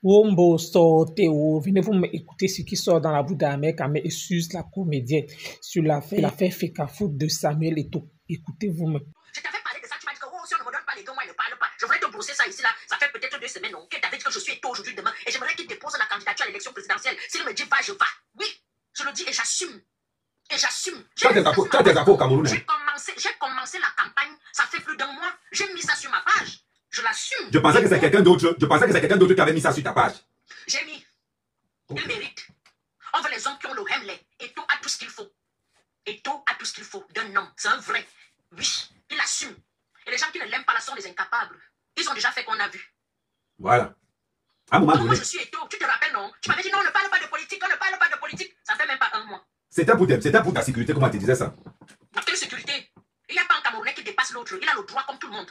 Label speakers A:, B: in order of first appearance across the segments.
A: Wombo sortez ou venez-vous m'écouter ce qui sort dans la bouche d'Ahmed Kamé et Suze la comédienne sur l'affaire Fekafoot de Samuel Eto'o. Écoutez-vous.
B: Je t'avais parlé de ça, tu m'as dit que oh, si on ne me donne pas les deux mois, il ne parle pas. Je voudrais te brosser ça ici, là. Ça fait peut-être 2 semaines, non? Que t'avais dit que je suis Eto'o aujourd'hui, demain. Et j'aimerais qu'il dépose la candidature à l'élection présidentielle. S'il me dit va, je vais. Oui, je le dis et j'assume. Et j'assume.
C: Tu as des infos au Cameroun.
B: J'ai commencé la campagne, ça fait plus d'1 mois. J'ai mis ça sur ma page. Je l'assume.
C: Je pensais que c'est quelqu'un d'autre. Je pensais que c'est quelqu'un d'autre qui avait mis ça sur ta page.
B: J'ai mis. Il mérite. On veut les hommes qui ont le Hemley. Eto'o a tout ce qu'il faut. Eto'o a tout ce qu'il faut d'un homme. C'est un vrai. Oui, il assume. Et les gens qui ne l'aiment pas là sont des incapables. Ils ont déjà fait qu'on a vu.
C: Voilà. À un moment donné.
B: Moi, je suis Eto'o. Tu te rappelles, non? Tu m'avais dit non, on ne parle pas de politique, on ne parle pas de politique. Ça fait même pas 1 mois.
C: C'était pour ta sécurité, comment tu disais ça?
B: Quelle sécurité? Il n'y a pas un Camerounais qui dépasse l'autre. Il a le droit comme tout le monde.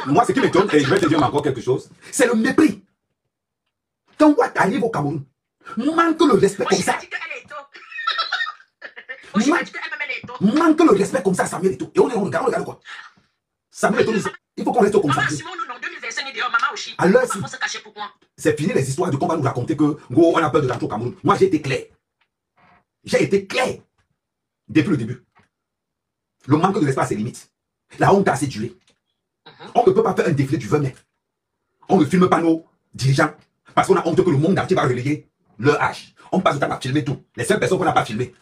C: Moi, ce qui m'étonne, et je vais te dire encore quelque chose, c'est le mépris. Quand Watt arrive au Cameroun, manque le respect comme ça. Manque le respect comme ça à Samuel Eto'o. Et on regarde quoi? Samuel Eto'o, il faut qu'on reste concentré. Alors, c'est fini les histoires de qu'on va nous raconter que on a peur de rentrer au Cameroun. Moi, j'ai été clair. J'ai été clair depuis le début. Le manque de respect a ses limites. La honte a assez duré. On ne peut pas faire un défilé du 20 mai. On ne filme pas nos dirigeants parce qu'on a honte que le monde entier va relayer leur âge. On passe le temps à filmer tout. Les seules personnes qu'on n'a pas filmées,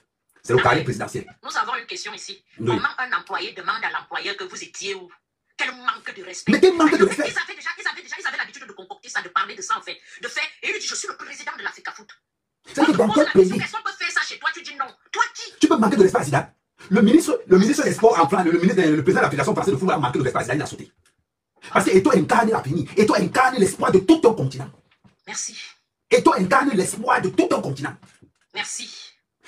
C: c'est le carré présidentiel.
B: Nous avons une question ici. Oui. Comment un employé demande à l'employeur que vous étiez où? Quel manque de respect.
C: Mais quel manque de respect?
B: Ils avaient l'habitude de concocter ça, de parler de ça en fait. De faire, et lui dit, je suis le président de la Fekafoot.
C: C'est que dans quel pays?
B: Personne peut faire ça chez toi, tu dis non. Toi qui?
C: Tu peux manquer de respect à Zidane. Le ministre des Sports en France, le président de la Fédération française de football a manqué de respect à Zidane, il a sauté. Parce que Eto'o incarne la pénie. Eto'o incarne l'espoir de tout un continent.
B: Merci.
C: Eto'o incarne l'espoir de tout un continent.
B: Merci.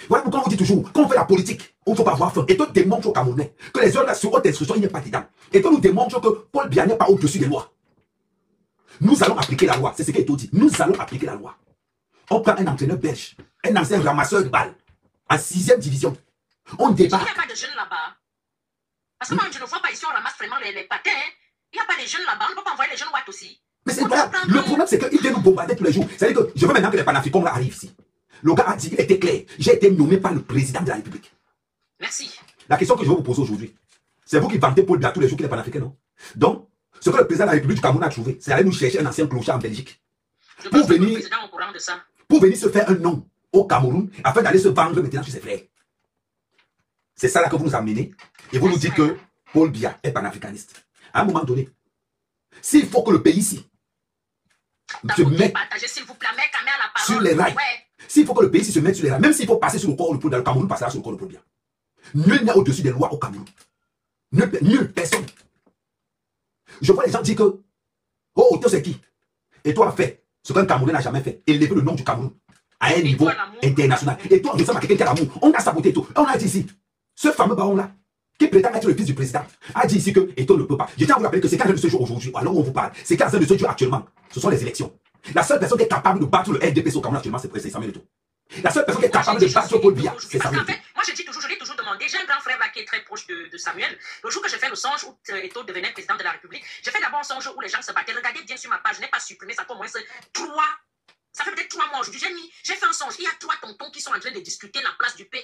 C: Voilà pourquoi on dit toujours, quand on fait la politique, on ne faut pas avoir faim. Eto'o démontre aux Camerounais que les hommes sur haute instruction, il n'est pas dedans. Eto'o nous démontre que Paul Biya n'est pas au-dessus des lois. Nous allons appliquer la loi. C'est ce qu'Eto'o dit. Nous allons appliquer la loi. On prend un entraîneur belge, un ancien ramasseur de balles, en 6e division. On débat.
B: Il n'y a pas de jeunes là-bas. Parce que moi, je ne vois pas ici, on ramasse vraiment les patins. Il n'y a pas de jeunes là-bas. On ne peut pas envoyer les jeunes Watt aussi.
C: Mais c'est incroyable. Le problème, c'est qu'il vient nous bombarder tous les jours. C'est-à-dire que je veux maintenant que les panafricains arrivent ici. Le gars a dit, il était clair. J'ai été nommé par le président de la République.
B: Merci.
C: La question que je vais vous poser aujourd'hui, c'est vous qui vantez Paul Biya tous les jours qu'il est panafricain, non? Donc, ce que le président de la République du Cameroun a trouvé, c'est aller nous chercher un ancien clochard en Belgique. Pour venir se faire un nom au Cameroun, afin d'aller se vendre maintenant sur ses frères. C'est ça là que vous nous amenez. Et vous nous dites que Paul Biya est panafricaniste. À un moment donné, s'il faut que le pays ici se mette sur les rails, s'il faut que le pays ici se mette sur les rails, même s'il faut passer sur le corps le Cameroun passera sur le corps de Paul Biya. Nul n'est au-dessus des lois au Cameroun. Nul, personne. Je vois les gens dire que oh, Eto'o c'est qui? Et toi a fait ce qu'un Camerounais n'a jamais fait, élever le nom du Cameroun à un niveau international. Et toi, ressemble à quelqu'un qui a l'amour. On a saboté Eto'o. On a dit ici, ce fameux baron-là, qui prétend être le fils du président, a dit ici que Eto'o ne peut pas. Je tiens à vous rappeler que c'est qu'à de ce jour aujourd'hui, alors on vous parle, c'est qu'à de ce jour actuellement, ce sont les élections. La seule personne qui est capable de battre le RDP au Cameroun actuellement, c'est Samuel Eto'o. La seule personne qui est capable de battre Paul Biya, c'est Samuel Eto'o.
B: Moi je dis toujours, je l'ai toujours demandé, j'ai un grand frère là qui est très proche de Samuel. Le jour que j'ai fait le songe où Eto'o devenait président de la République, j'ai fait d'abord un songe où les gens se battaient. Regardez bien sur ma page, je n'ai pas supprimé ça, pour moi c'est 3. Ça fait peut-être 3 mois aujourd'hui. J'ai fait un songe. Il y a 3 tontons qui sont en train de discuter la place du PR.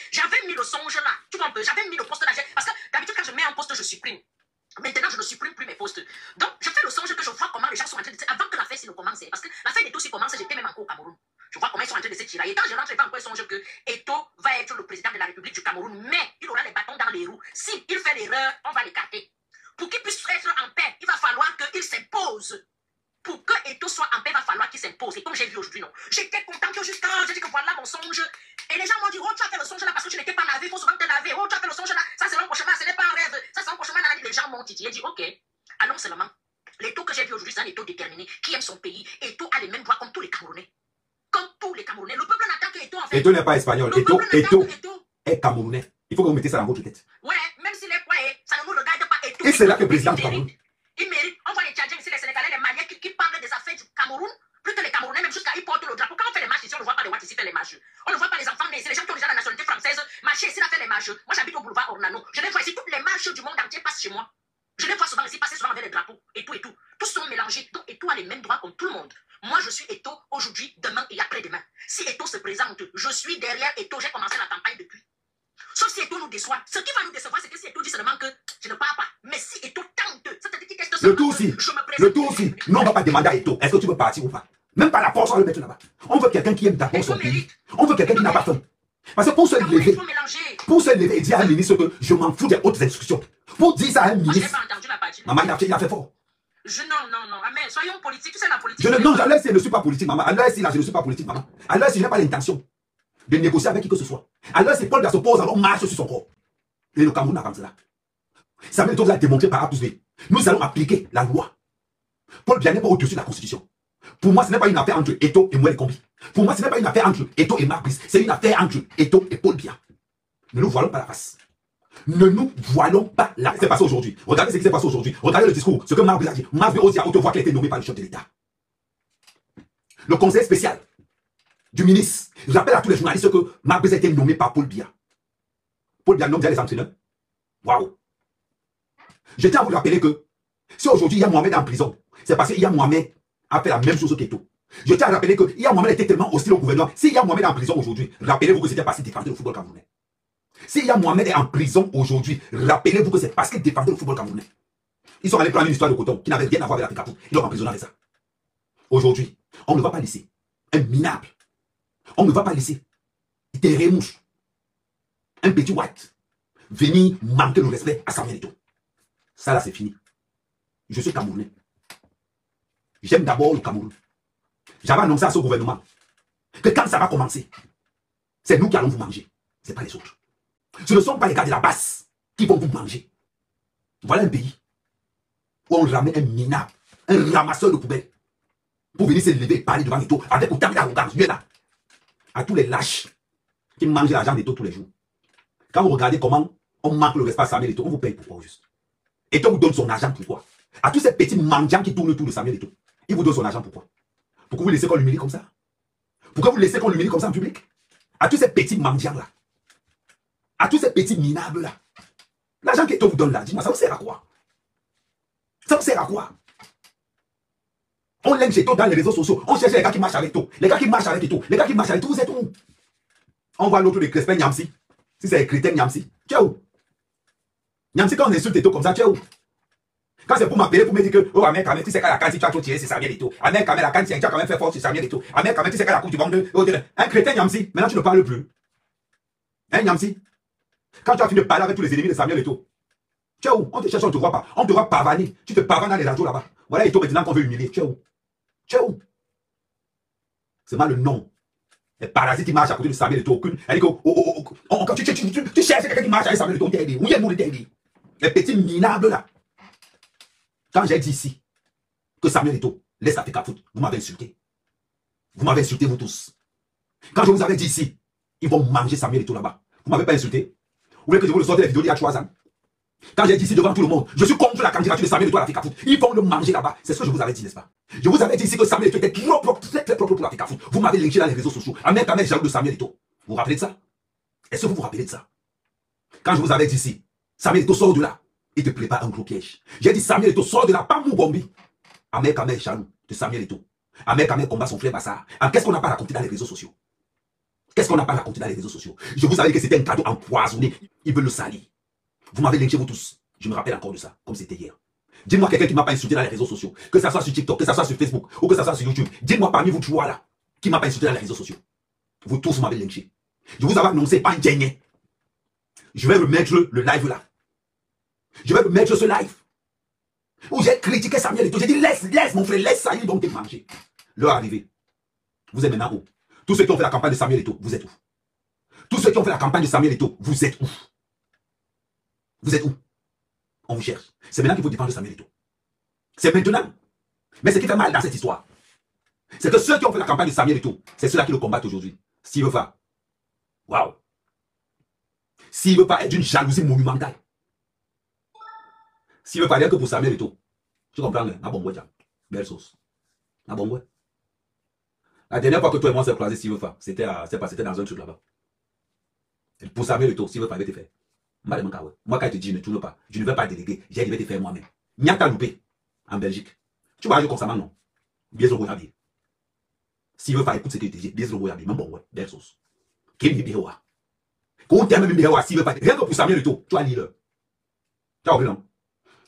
B: J'avais mis le songe là. Tu vois un peu. J'avais mis le poste là. Parce que d'habitude, quand je mets un poste, je supprime. Maintenant, je ne supprime plus mes postes. Donc, je fais le songe que je vois comment les gens sont en train de se... Avant que la fête ne commence. Parce que la fête d'Eto'o commence, j'étais même encore au Cameroun. Je vois comment ils sont en train de se tirer. Et quand je rentre, je fais encore un songe que Eto'o va être le président de la République du Cameroun. Mais il aura les bâtons dans les roues. S'il fait l'erreur, on va l'écarter. Pour qu'il puisse être en paix, il va falloir qu'il s'impose. Pour que Eto'o soit en paix, il va falloir qu'il s'impose. Et comme j'ai vu aujourd'hui, non. J'étais content que jusqu'à j'ai dit que voilà mon songe. Et les gens m'ont dit, oh, tu as fait le songe là parce que tu n'étais pas lavé, il faut souvent te laver. Oh, tu as fait le songe là, ça c'est un cauchemar, ce n'est pas un rêve. Ça c'est un cauchemar. Les gens m'ont dit, j'ai dit, ok, allons seulement. L'Eto'o que j'ai vu aujourd'hui, c'est un Eto'o déterminé, qui aime son pays. Eto'o a les mêmes droits comme tous les Camerounais. Comme tous les Camerounais. Le peuple n'attend que Eto'o en fait.
C: Eto'o n'est pas espagnol. Eto'o est camerounais. Il faut que vous mettez ça dans votre tête.
B: Ouais, même s'il est quoi, ça ne nous regarde pas. Eto'o.
C: Et c'est là que le président du Cameroun.
B: Il mérite. On voit les Tchadiens ici, les Sénégalais, les Maliens qui parlent des affaires du Cameroun. Plus que les Camerounais, même jusqu'à ils portent le drapeau. Quand on fait les marches ici, on ne voit pas les Watt ici faire les marches. On ne voit pas les enfants, mais c'est les gens qui ont déjà la nationalité française marcher ici, là, faire les marches. Moi, j'habite au boulevard Ornano. Je les vois ici, toutes les marches du monde entier passent chez moi. Je les vois souvent ici passer souvent avec les drapeaux et tout et tout. Tous sont mélangés. Donc, Eto'o a les mêmes droits comme tout le monde. Moi, je suis Eto'o aujourd'hui, demain et après-demain. Si Eto'o se présente, je suis derrière Eto'o. J'ai commencé la campagne depuis. Sauf si Eto'o nous déçoit. Ce qui va nous décevoir, c'est que si Eto'o dit seulement que je ne pars pas. Mais si Eto'o tente, ça te dit qu'il teste
C: le tout aussi. Le tout aussi. Non, on ne va pas demander à Eto'o, est-ce que tu veux partir ou pas? Même pas la force, on va le mettre là-bas. On veut quelqu'un qui aime d'abord son pays. On veut quelqu'un qui n'a pas faim. Parce que pour se lever et dire à un ministre que je m'en fous des hautes instructions. Pour dire ça à un ministre.
B: Moi, je n'ai pas entendu la partie.
C: Maman, il a fait fort.
B: Non. Amen. Soyons politiques. Tu sais la politique.
C: Non, à l'heure, je ne suis pas politique, maman. À l'heure, je ne suis pas politique, maman. À l'heure, je n'ai pas l'intention de négocier avec qui que ce soit. À l'heure, Paul Biya se pose, alors on marche sur son corps. Et le Cameroun avance là. Samuel Eto'o l'a démontré par A plus B. Nous allons appliquer la loi. Paul Biya n'est pas au-dessus de la Constitution. Pour moi, ce n'est pas une affaire entre Eto'o et Mouel Kombi. Pour moi, ce n'est pas une affaire entre Eto'o et Marc Brice. C'est une affaire entre Eto'o et Paul Biya. Ne nous voilons pas la face. Ne nous voilons pas la face. C'est passé aujourd'hui. Regardez ce qui s'est passé aujourd'hui. Regardez le discours. Ce que Marc Brice a dit. Marc Brice a haute voix qu'il a été nommé par le chef de l'État. Le conseil spécial du ministre. Je rappelle à tous les journalistes que Marc Brice a été nommé par Paul Biya. Paul Biya nomme déjà les entraîneurs. Waouh. Je tiens à vous rappeler que si aujourd'hui il y a Mohamed en prison, c'est parce qu'il y a Mohamed a fait la même chose qu'Eto'o. Je tiens à rappeler que il y a Mohamed était tellement hostile au gouvernement. S'il y a Mohamed en prison aujourd'hui, rappelez-vous que c'était parce qu'il défendait le football camerounais. S'il y a Mohamed est en prison aujourd'hui, rappelez-vous que c'est parce qu'il défendait le football camerounais. Ils sont allés prendre une histoire de coton qui n'avait rien à voir avec la FECAFOOT. Ils l'ont emprisonné avec ça. Aujourd'hui, on ne va pas laisser un minable. On ne va pas laisser des remouches. Un petit white venir manquer le respect à Samuel Eto'o. Ça là, c'est fini. Je suis Camerounais. J'aime d'abord le Cameroun. J'avais annoncé à ce gouvernement que quand ça va commencer, c'est nous qui allons vous manger. Ce n'est pas les autres. Ce ne sont pas les gars de la base qui vont vous manger. Voilà un pays où on ramène un minable, un ramasseur de poubelles pour venir se lever et parler devant Eto'o avec autant d'arrogance. Lui là, à tous les lâches qui mangent l'argent d'Eto'o tous les jours. Quand vous regardez comment on manque le respect à Samuel Eto'o, on vous paye pourquoi juste? Eto'o vous donne son argent pourquoi? À tous ces petits mendiants qui tournent autour de Samuel Eto'o, il vous donne son argent pourquoi? Pourquoi vous laissez qu'on l'humilie comme ça? Pourquoi vous laissez qu'on l'humilie comme ça en public? À tous ces petits mendiants là, à tous ces petits minables là, l'argent qu'Eto'o vous donne là, dis-moi, ça vous sert à quoi? Ça vous sert à quoi? On lynche Eto'o dans les réseaux sociaux, on cherche les gars qui marchent avec Eto'o, les gars qui marchent avec Eto'o, les gars qui marchent avec Eto'o, vous êtes où? On voit l'autre de Crespin Nyamsi, si c'est Chrétien Nyamsi, tu es où? Nyamsi, quand on insulte Eto'o comme ça, tu es où? Quand c'est pour m'appeler, pour me dire que, oh, Ahmed Kamel, tu sais qu'à la canne, si tu as trop tiré, c'est Samuel Eto'o. Ahmed Kamel, la canne, tu as quand même fait fort sur Samuel Eto'o. Ahmed Kamel, tu sais qu'à la Coupe du Monde, un Chrétien Nyamsi, maintenant tu ne parles plus. Hein, Nyamsi? Quand tu as fini de parler avec tous les ennemis de Samuel Eto'o, tu es où? On te cherche, on ne te voit pas. On te voit pavaner. Tu te pavanes dans les radios là-bas. Voilà Eto'o maintenant qu'on veut humilier. Tu es où? Tu es où? C'est mal le nom. Les parasites qui marchent à côté de Samuel Eto'o. Elle dit que, tu cherches quelqu'un qui marche avec Samuel Eto'o, où il y a le derrière. Les petits minables là. Quand j'ai dit ici que Samuel Eto'o laisse la FECAFOOT, vous m'avez insulté. Vous m'avez insulté, vous tous. Quand je vous avais dit ici, ils vont manger Samuel Eto'o là-bas. Vous ne m'avez pas insulté. Vous voulez que je vous le sorte les vidéos d'il y a 3 ans? Quand j'ai dit ici devant tout le monde, je suis contre la candidature de Samuel Eto'o à la FECAFOOT. Ils vont le manger là-bas. C'est ce que je vous avais dit, n'est-ce pas? Je vous avais dit ici que Samuel Eto'o était trop propre, très propre pour la FECAFOOT. Vous m'avez lynché dans les réseaux sociaux. Ahmed Kamel jaloux de Samuel Eto'o. Vous vous rappelez de ça? Est-ce que vous vous rappelez de ça? Quand je vous avais dit ici, Samuel Eto'o sort de là. Il te prépare un gros piège. J'ai dit Samuel Eto'o sort de là, pas Mougombi. Ahmed Kamel jaloux de Samuel Eto'o. Ahmed Kamel combat son frère Bassar. Qu'est-ce qu'on n'a pas raconté dans les réseaux sociaux? Qu'est-ce qu'on n'a pas raconté dans les réseaux sociaux? Je vous avais dit que c'était un cadeau empoisonné. Ils veulent le salir. Vous m'avez lynché vous tous. Je me rappelle encore de ça, comme c'était hier. Dis-moi quelqu'un qui ne m'a pas insulté dans les réseaux sociaux. Que ça soit sur TikTok, que ça soit sur Facebook, ou que ça soit sur YouTube. Dis-moi parmi vous trois là, qui ne m'a pas insulté dans les réseaux sociaux. Vous tous m'avez lynché. Je vous avais annoncé, pas un gagné. Je vais remettre le live là. Je vais remettre ce live. Où j'ai critiqué Samuel Eto'o. J'ai dit, laisse mon frère, laisse ça, ils vont te manger. L'heure arrivée. Vous êtes maintenant où? Tous ceux qui ont fait la campagne de Samuel Eto'o, vous êtes où? Tous ceux qui ont fait la campagne de Samuel Eto'o, vous êtes où? Vous êtes où? On vous cherche. C'est maintenant qu'il faut défendre Samuel Eto'o. C'est maintenant. Mais ce qui fait mal dans cette histoire, c'est que ceux qui ont fait la campagne de Samuel Eto'o, c'est ceux-là qui le combattent aujourd'hui. S'il veut pas. Waouh. S'il veut pas être d'une jalousie monumentale. S'il veut pas dire que pour Samuel Eto'o, tu comprends, la bombe, belle sauce. La bombe. La dernière fois que toi et moi on s'est croisés, s'il veut pas, c'était dans un truc là-bas. Pour Samuel Eto'o, s'il veut pas, il va te faire. Moi, quand je te dis ne tourne pas, je ne vais pas déléguer, j'ai dit, je vais te faire moi-même. Nyata loupé, en Belgique. Tu vois, je comme ça, non? Bien sûr, vous avez. S'il veut faire écoute ce que je te dis, dis-le moi, même bon, ouais, belle sauce. Qui me dit, ouais. Quand tu aimes même s'il veut faire, rien que pour Samuel Eto'o, tu as lu le. Tu as oublié, non?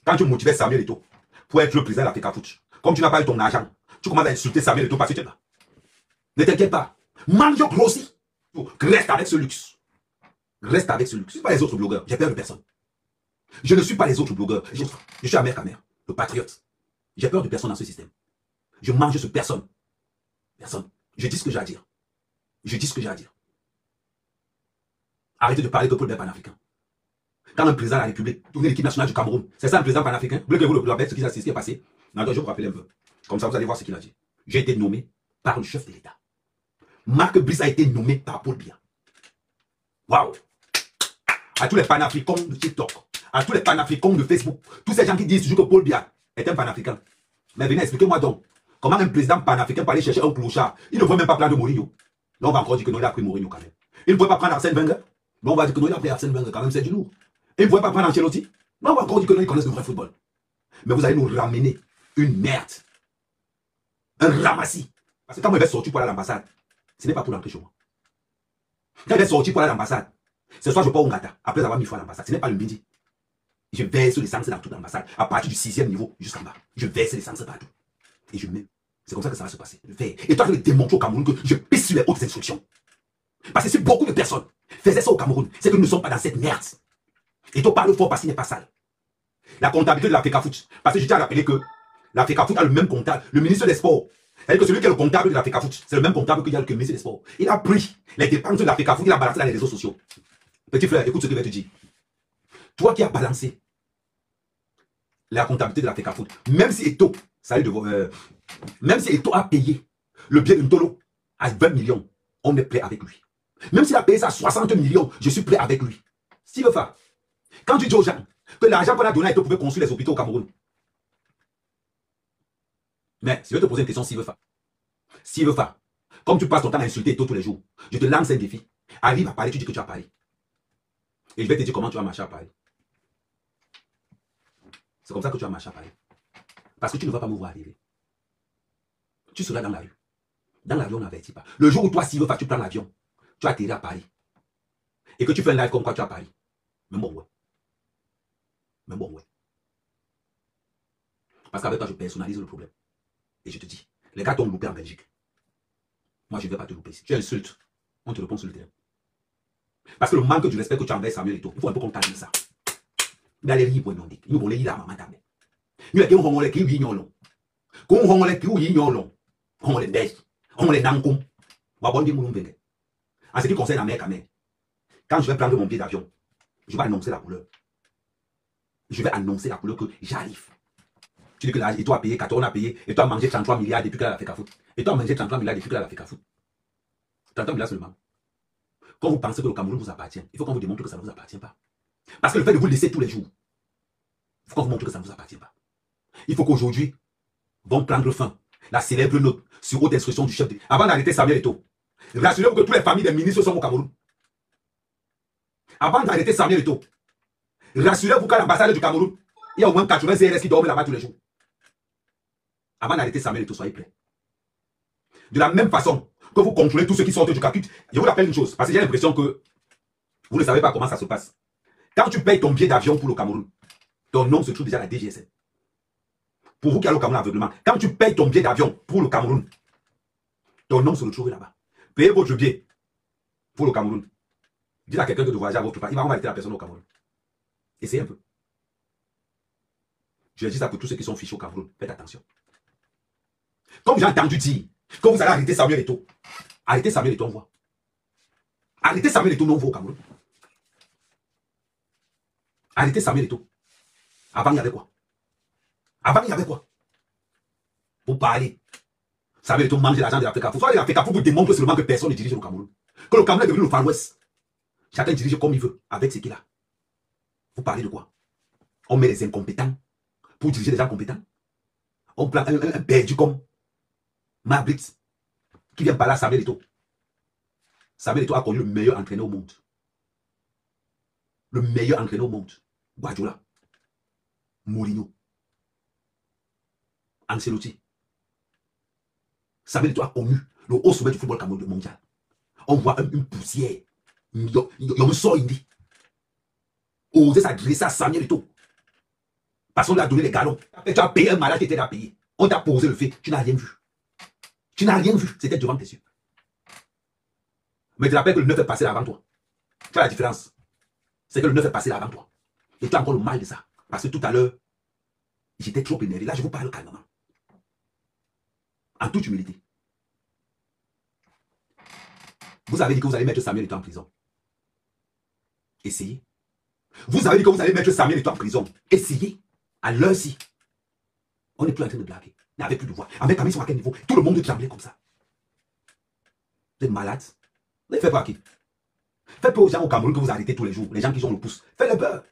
C: Quand tu motivais Samuel Eto'o pour être le président de l'Africa Foot, comme tu n'as pas eu ton argent, tu commences à insulter Samuel Eto'o parce que tu es là. Ne t'inquiète pas. Mange grossi. Reste avec ce luxe. Reste avec ce luxe. Je ne suis pas les autres blogueurs. J'ai peur de personne. Je ne suis pas les autres blogueurs. Je suis Amer Kamer, le patriote. J'ai peur de personne dans ce système. Je mange sur personne. Personne. Je dis ce que j'ai à dire. Je dis ce que j'ai à dire. Arrêtez de parler que Paul Biya est panafricain. Quand un président de la République tourne l'équipe nationale du Cameroun, c'est ça un président panafricain. Vous voulez que vous le rappelez ce qui est passé? Non, je vais vous rappeler un peu. Comme ça, vous allez voir ce qu'il a dit. J'ai été nommé par le chef de l'État. Marc Brice a été nommé par Paul Biya. Waouh! À tous les panafricains de TikTok, à tous les panafricains de Facebook, tous ces gens qui disent toujours que Paul Biya est un panafricain. Mais venez, expliquez-moi donc, comment un président panafricain peut aller chercher un clochard? Il ne veut même pas prendre Mourinho. Là, on va encore dire que non, il a pris Mourinho quand même. Il ne pouvait pas prendre Arsène Wenger. Mais on va dire que non, il a pris Arsène Wenger quand même, c'est du lourd. Il ne pouvait pas prendre Ancelotti. Mais on va encore dire que non, ils connaissent le vrai football. Mais vous allez nous ramener une merde. Un ramassis. Parce que quand moi je vais sortir pour aller à l'ambassade, ce n'est pas pour rentrer chez moi. Quand je vais sortir pour aller à l'ambassade, ce soir je pars au Ngata, après avoir mis fois à l'ambassade. Ce n'est pas le midi. Je verse l'essence dans toute l'ambassade, à partir du 6e niveau jusqu'en bas. Je verse l'essence partout. Et je mets. C'est comme ça que ça va se passer. Et toi, je vais démontrer au Cameroun que je pisse sur les hautes instructions. Parce que si beaucoup de personnes faisaient ça au Cameroun, c'est que nous ne sommes pas dans cette merde. Et tu parles fort parce qu'il n'est pas sale. La comptabilité de l'Africa Foot. Parce que je tiens à rappeler que l'Africa Foot a le même comptable, le ministre des Sports. C'est-à-dire que celui qui est le comptable de l'Africa Foot, c'est le même comptable qu'il y a le ministre des Sports. Il a pris les dépenses de l'Africa Foot, il a balancé dans les réseaux sociaux. Petit frère, écoute ce que je vais te dire. Toi qui as balancé la comptabilité de l'Africa Foot, même si Eto'o, même si Eto'o a payé le billet de Ntolo à 20 millions, on est prêt avec lui. Même s'il a payé ça à 60 millions, je suis prêt avec lui. S'il veut faire, quand tu dis aux gens que l'argent qu'on a donné à Eto'o pouvait construire les hôpitaux au Cameroun. Mais si je vais te poser une question, s'il veut faire. S'il veut faire, comme tu passes ton temps à insulter Eto'o tous les jours, je te lance un défi. Arrive à Paris, tu dis que tu as Paris. Et je vais te dire comment tu vas marcher à Paris. C'est comme ça que tu vas marcher à Paris. Parce que tu ne vas pas me voir arriver. Tu seras dans la rue. Dans l'avion, on n'avertit pas. Le jour où toi, s'il veut faire, tu prends l'avion. Tu atterris à Paris. Et que tu fais un live comme quoi tu es à Paris. Même bon, ouais. Même bon, ouais. Parce qu'avec toi, je personnalise le problème. Et je te dis, les gars t'ont loupé en Belgique. Moi, je ne vais pas te louper ici. Tu insultes, on te répond sur le terrain. Parce que le manque du respect que tu as envers Samuel Eto'o, il faut un peu qu'on t'aille ça. D'aller rire pour nous dire. Nous voulons lire à maman table. Nous les qui ont les qui ont long. Qu'on ont les qui ont long. On les baisse. On les nankom. On va bon dire mon nom. En ce qui concerne la mère Kamer, quand je vais prendre mon billet d'avion, je vais annoncer la couleur. Je vais annoncer la couleur que j'arrive. Tu dis que là, et toi a payé 14, on a payé, et toi a mangé 33 milliards depuis que la Africa Foot. Et toi a mangé 33 milliards depuis que la Africa Foot. 33 milliards seulement. Quand vous pensez que le Cameroun vous appartient, il faut qu'on vous démontre que ça ne vous appartient pas. Parce que le fait de vous laisser tous les jours, il faut qu'on vous montre que ça ne vous appartient pas. Il faut qu'aujourd'hui, vont prendre fin la célèbre note sur haute instruction du chef de... Avant d'arrêter Samuel Eto'o, rassurez-vous que toutes les familles des ministres sont au Cameroun. Avant d'arrêter Samuel Eto'o, rassurez-vous qu'à l'ambassade du Cameroun, il y a au moins 80 CRS qui dorment là-bas tous les jours. Avant d'arrêter Samuel Eto'o, soyez prêts. De la même façon que vous contrôlez tous ceux qui sortent du CACUT, je vous rappelle une chose, parce que j'ai l'impression que vous ne savez pas comment ça se passe. Quand tu payes ton billet d'avion pour le Cameroun, ton nom se trouve déjà à la DGSN. Pour vous qui allez au Cameroun aveuglement, quand tu payes ton billet d'avion pour le Cameroun, ton nom se retrouve là-bas. Payez votre billet pour le Cameroun. Dites à quelqu'un de voyager à votre part. Il va arrêter la personne au Cameroun. Essayez un peu. Je dis ça pour tous ceux qui sont fichés au Cameroun. Faites attention. Comme j'ai entendu dire que vous allez arrêter Samuel Eto'o. Arrêtez Samuel Eto'o, on voit. Arrêtez Samuel Eto'o, non, on voit au Cameroun. Arrêtez Samuel Eto'o. Avant, il y avait quoi? Avant, il y avait quoi? Vous parlez. Samuel Eto'o mange l'argent de l'Africa Foot. Soit l'Africa Foot vous démontre seulement que personne ne dirige le Cameroun. Que le Cameroun est devenu le Far West. Chacun dirige comme il veut, avec ce qu'il a. Vous parlez de quoi? On met les incompétents pour diriger les gens compétents. On prend un perdu comme Mablitz qui vient parler à Samuel Eto'o. Samuel Eto'o a connu le meilleur entraîneur au monde. Le meilleur entraîneur au monde. Guardiola. Mourinho. Ancelotti. Samuel Eto'o a connu le haut sommet du football camerounais mondial. On voit une poussière. Il y a un sort indi. Oser s'adresser à Samuel Eto'o. Parce qu'on lui a donné les galons. Tu as payé un malade qui était à payer. On t'a posé le fait. Tu n'as rien vu. Tu n'as rien vu. C'était devant tes yeux. Mais tu te rappelles que le 9 est passé là avant toi. Tu vois la différence? C'est que le 9 est passé là avant toi. Et tu as encore le mal de ça. Parce que tout à l'heure, j'étais trop énervé. Là, je vous parle calmement. En toute humilité. Vous avez dit que vous allez mettre Samuel Eto'o en prison. Essayez. Vous avez dit que vous allez mettre Samuel Eto'o en prison. Essayez. À l'heure-ci. On n'est plus en train de blaguer. Il n'y avait plus de voix. Avec Camille, ils sont à quel niveau? Tout le monde tremblait comme ça. Vous êtes malade? Vous avez fait peur à qui? Faites peur aux gens au Cameroun que vous arrêtez tous les jours. Les gens qui ont le pouce. Faites-les peur.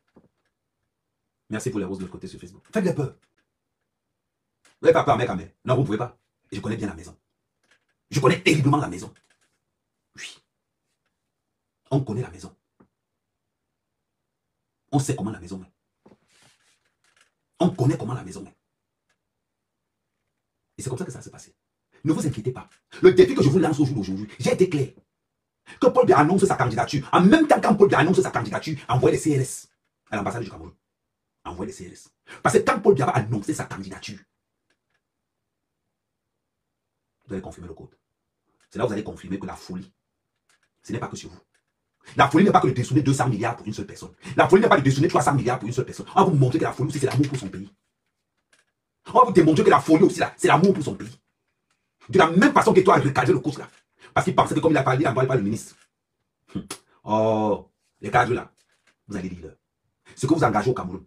C: Merci pour les roses de l'autre côté sur Facebook. Faites-les peur. Vous n'avez pas peur, mec, Camille? Non, vous ne pouvez pas. Et je connais bien la maison. Je connais terriblement la maison. Oui. On connaît la maison. On sait comment la maison est. On connaît comment la maison est. Et c'est comme ça que ça s'est passé. Ne vous inquiétez pas. Le défi que je vous lance au jour d'aujourd'hui, j'ai été clair. Que Paul Biya annonce sa candidature. En même temps, quand Paul Biya annonce sa candidature, envoyez les CRS à l'ambassade du Cameroun. Envoyez les CRS. Parce que quand Paul Biya va annoncer sa candidature, vous allez confirmer le code. C'est là où vous allez confirmer que la folie, ce n'est pas que sur vous. La folie n'est pas que de détourner 200 milliards pour une seule personne. La folie n'est pas de détourner 300 milliards pour une seule personne. On va vous montrer que la folie aussi, c'est l'amour pour son pays. On va vous démontrer que la folie aussi, c'est l'amour pour son pays. De la même façon que toi, recadrer le cours là. Parce qu'il pensait que comme il a parlé, il a parlé par le ministre. Oh, les cadres là, vous allez dire ce que vous engagez au Cameroun.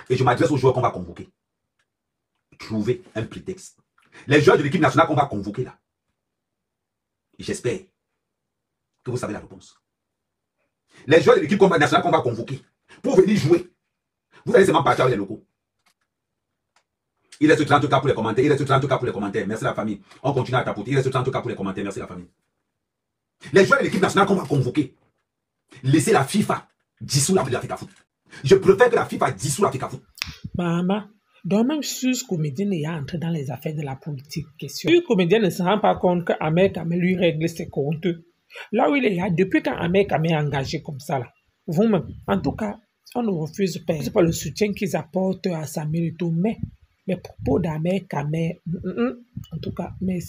C: Et je m'adresse aux joueurs qu'on va convoquer. Trouvez un prétexte. Les joueurs de l'équipe nationale qu'on va convoquer là. J'espère que vous savez la réponse. Les joueurs de l'équipe nationale qu'on va convoquer pour venir jouer, vous allez seulement partir avec les locaux. Il reste 30 cas pour les commentaires. Il reste 30 cas pour les commentaires. Merci la famille. On continue à tapoter. Il reste 30 cas pour les commentaires. Merci la famille. Les joueurs de l'équipe nationale qu'on va convoquer, laissez la FIFA dissoudre l'Africa Foot. Je préfère que la FIFA dissoudre l'Africa Foot.
A: Maman, donc même si ce comédien est entré dans les affaires de la politique, question. Le comédien ne se rend pas compte qu'Ahmed Kamé lui règle ses comptes. Là où il est là, depuis quand Ahmed Kamé est engagé comme ça, là, vous-même, en tout cas, on ne refuse pas le soutien qu'ils apportent à Samuel Eto'o, mais les propos d'Ahmed Kamé, en tout cas, merci.